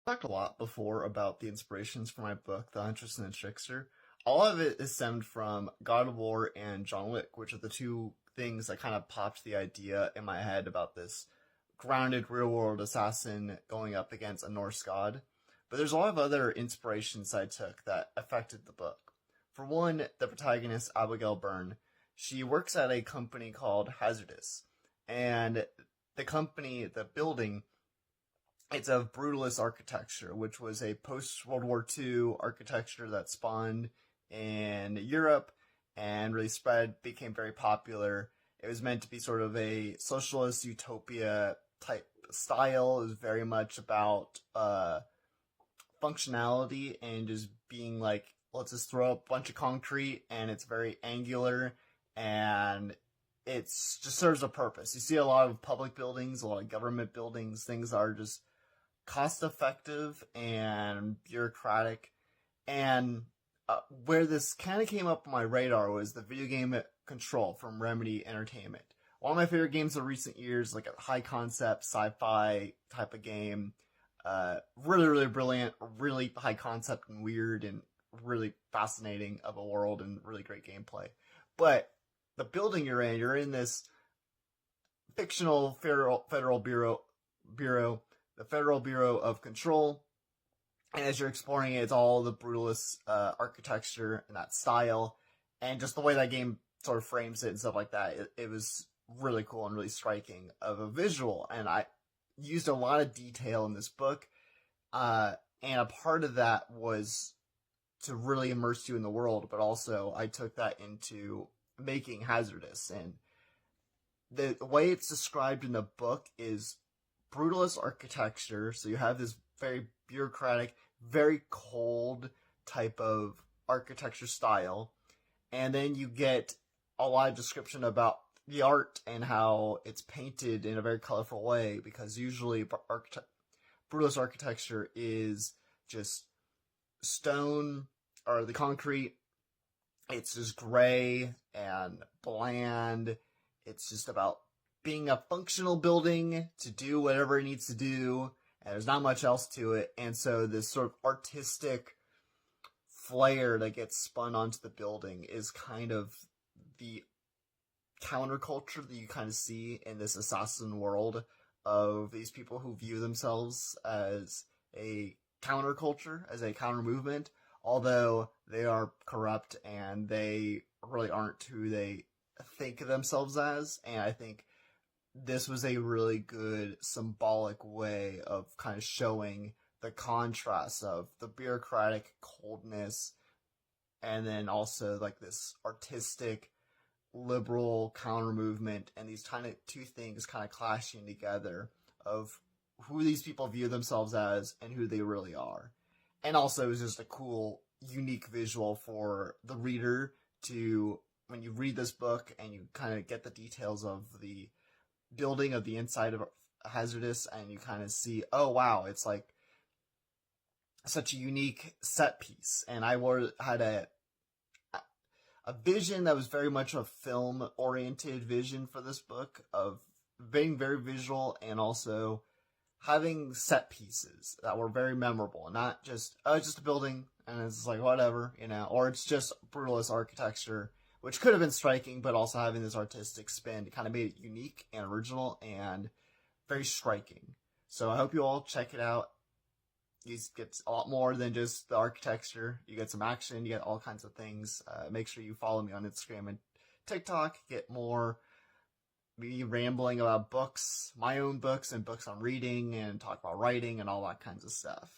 Talked a lot before about the inspirations for my book, The Huntress and the Trickster. All of it is stemmed from God of War and John Wick, which are the two things that kind of popped the idea in my head about this grounded real world assassin going up against a Norse god. But there's a lot of other inspirations I took that affected the book. For one, the protagonist, Abigail Byrne, she works at a company called Hazardous. And the company, the building, it's of brutalist architecture, which was a post-World War II architecture that spawned in Europe and really spread, became very popular. It was meant to be sort of a socialist utopia type style. It was very much about functionality and just being like, let's just throw up a bunch of concrete, and it's very angular and it's just serves a purpose. You see a lot of public buildings, a lot of government buildings, things that are just cost effective and bureaucratic. And where this kind of came up on my radar was the video game Control from Remedy Entertainment. One of my favorite games of recent years, like a high concept sci-fi type of game. Really, really brilliant, really high concept and weird and really fascinating of a world and really great gameplay. But the building you're in this fictional federal bureau, the Federal Bureau of Control. And as you're exploring it, it's all the brutalist architecture and that style. And just the way that game sort of frames it and stuff like that, it was really cool and really striking of a visual. And I used a lot of detail in this book. And a part of that was to really immerse you in the world, but also I took that into making Hazardous. And the way it's described in the book is brutalist architecture. So you have this very bureaucratic, very cold type of architecture style. And then you get a lot of description about the art and how it's painted in a very colorful way, because usually brutalist architecture is just stone or the concrete. It's just gray and bland. It's just about being a functional building to do whatever it needs to do, and there's not much else to it. And so this sort of artistic flair that gets spun onto the building is kind of the counterculture that you kind of see in this assassin world of these people who view themselves as a counterculture, as a counter movement, although they are corrupt and they really aren't who they think of themselves as. And I think this was a really good symbolic way of kind of showing the contrast of the bureaucratic coldness and then also like this artistic liberal counter movement, and these kind of two things kind of clashing together of who these people view themselves as and who they really are. And also it was just a cool, unique visual for the reader to, when you read this book and you kind of get the details of the building of the inside of Hazardous, and you kind of see, oh wow, it's like such a unique set piece. And I had a vision that was very much a film oriented vision for this book, of being very visual and also having set pieces that were very memorable, not just, oh, it's just a building and it's like whatever, or it's just brutalist architecture, which could have been striking, but also having this artistic spin kind of made it unique and original and very striking. So I hope you all check it out. You get a lot more than just the architecture. You get some action, you get all kinds of things. Make sure you follow me on Instagram and TikTok. Get more me rambling about books, my own books and books I'm reading, and talk about writing and all that kinds of stuff.